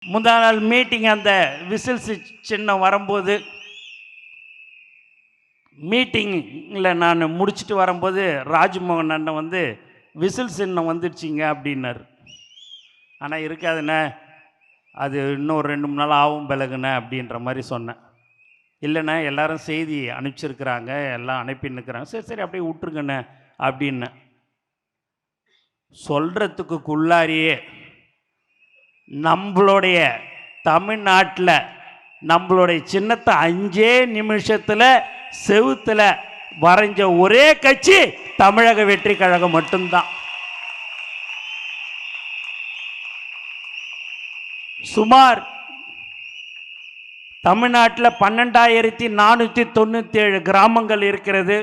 முந்தா நாள் மீட்டிங் அந்த விசில்ஸ் சின்னம் வரும்போது மீட்டிங்கில் நான் முடிச்சுட்டு வரும்போது ராஜ்மோகன் அண்ணன் வந்து விசில் சின்னம் வந்துடுச்சிங்க அப்படின்னார். ஆனால் இருக்காதுண்ணே, அது இன்னும் 2-3 நாள் ஆகும் பிளகுண்ணே அப்படின்ற மாதிரி சொன்னேன். இல்லைண்ணே, எல்லாரும் செய்தி அனுப்பிச்சிருக்கிறாங்க, எல்லாம் அனுப்பின்னுக்கிறாங்க, சரி சரி அப்படியே விட்டுருங்கண்ணே அப்படின்னு சொல்கிறதுக்குள்ளாரியே நம்மளுடைய தமிழ்நாட்டில் நம்மளுடைய சின்னத்தை 5 நிமிஷத்தில் செவுத்தில் வரைஞ்ச ஒரே கட்சி தமிழக வெற்றி கழகம் மட்டும்தான். சுமார் தமிழ்நாட்டில் 12,497 கிராமங்கள் இருக்கிறது.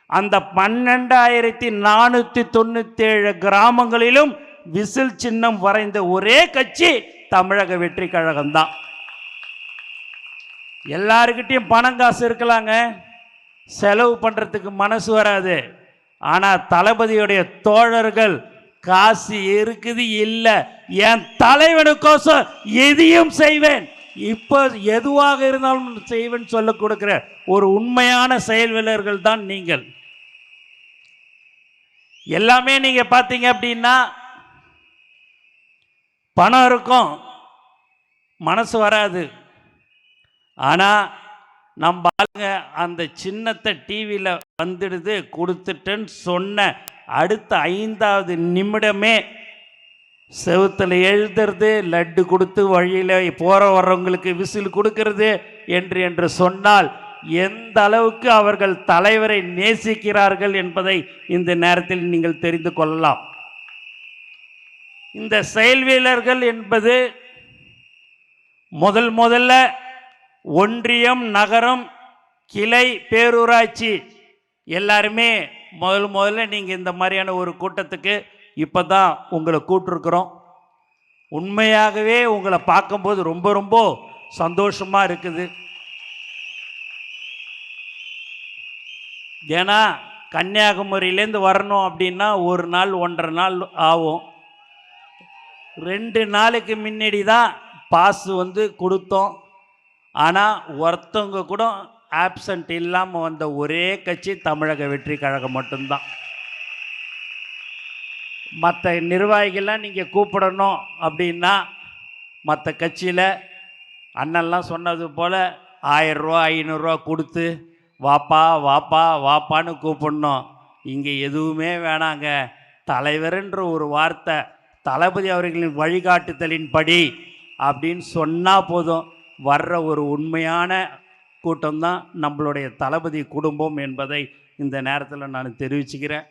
அந்த 12,497 கிராமங்களிலும் விசில் சின்னம் வரைந்த ஒரே கட்சி தமிழக வெற்றி கழகம்தான். எல்லாருக்கிட்டையும் பணம் காசு இருக்கலாங்க, செலவு பண்ணுறதுக்கு மனசு வராது. ஆனால் தளபதியுடைய தோழர்கள் காசு இருக்குது, இல்லை என் தலைவனுக்கோசம் எதையும் செய்வேன், இப்போ எதுவாக இருந்தாலும் செய்வேன் சொல்ல கொடுக்கிற ஒரு உண்மையான செயல் வீரர்கள் தான் நீங்கள். எல்லாமே நீங்க பார்த்தீங்க அப்படின்னா பணம் இருக்கும், மனசு வராது. ஆனால் நம்ம ஆளுங்க அந்த சின்னத்தை டிவியில் வந்துடுது கொடுத்துட்டேன்னு சொன்ன அடுத்த 5வது நிமிடமே செவுத்தில் எழுதுறது, லட்டு கொடுத்து வழியில் போகிற வர்றவங்களுக்கு விசில் கொடுக்கறது என்று சொன்னால் எந்த அளவுக்கு அவர்கள் தலைவரை நேசிக்கிறார்கள் என்பதை இந்த நேரத்தில் நீங்கள் தெரிந்து கொள்ளலாம். இந்த செயல் வீரர்கள் என்பது முதல்ல ஒன்றியம், நகரம், கிளை, பேரூராட்சி எல்லாருமே முதல்ல நீங்கள் இந்த மாதிரியான ஒரு கூட்டத்துக்கு இப்போ தான் உங்களை கூப்பிட்டுருக்குறோம். உண்மையாகவே உங்களை பார்க்கும்போது ரொம்ப சந்தோஷமாக இருக்குது. ஏன்னா கன்னியாகுமரியிலேருந்து வரணும் அப்படின்னா 1 நாள் 1.5 நாள் ஆகும். 2 நாளுக்கு முன்னாடி தான் பாஸ் வந்து கொடுத்தோம். ஆனால் ஒருத்தவங்க கூட ஆப்சண்ட் இல்லாமல் வந்த ஒரே கட்சி தமிழக வெற்றி கழகம் மட்டும்தான். மற்ற நிர்வாகிகள்லாம் நீங்கள் கூப்பிடணும் அப்படின்னா மற்ற கட்சியில் அண்ணன்லாம் சொன்னது போல் 1000 ரூபா 500 ரூபா கொடுத்து வாப்பா வாப்பா வாப்பான்னு கூப்பிடணும். இங்கே எதுவுமே வேணாங்க, தலைவர்ன்ற ஒரு வார்த்தை தளபதி அவர்களின் வழிகாட்டுதலின்படி அப்படின்னு சொன்னால் போதும், வர்ற ஒரு உண்மையான கூட்டம்தான் நம்மளுடைய தளபதி குடும்பம் என்பதை இந்த நேரத்தில் நான் தெரிவிச்சுக்கிறேன்.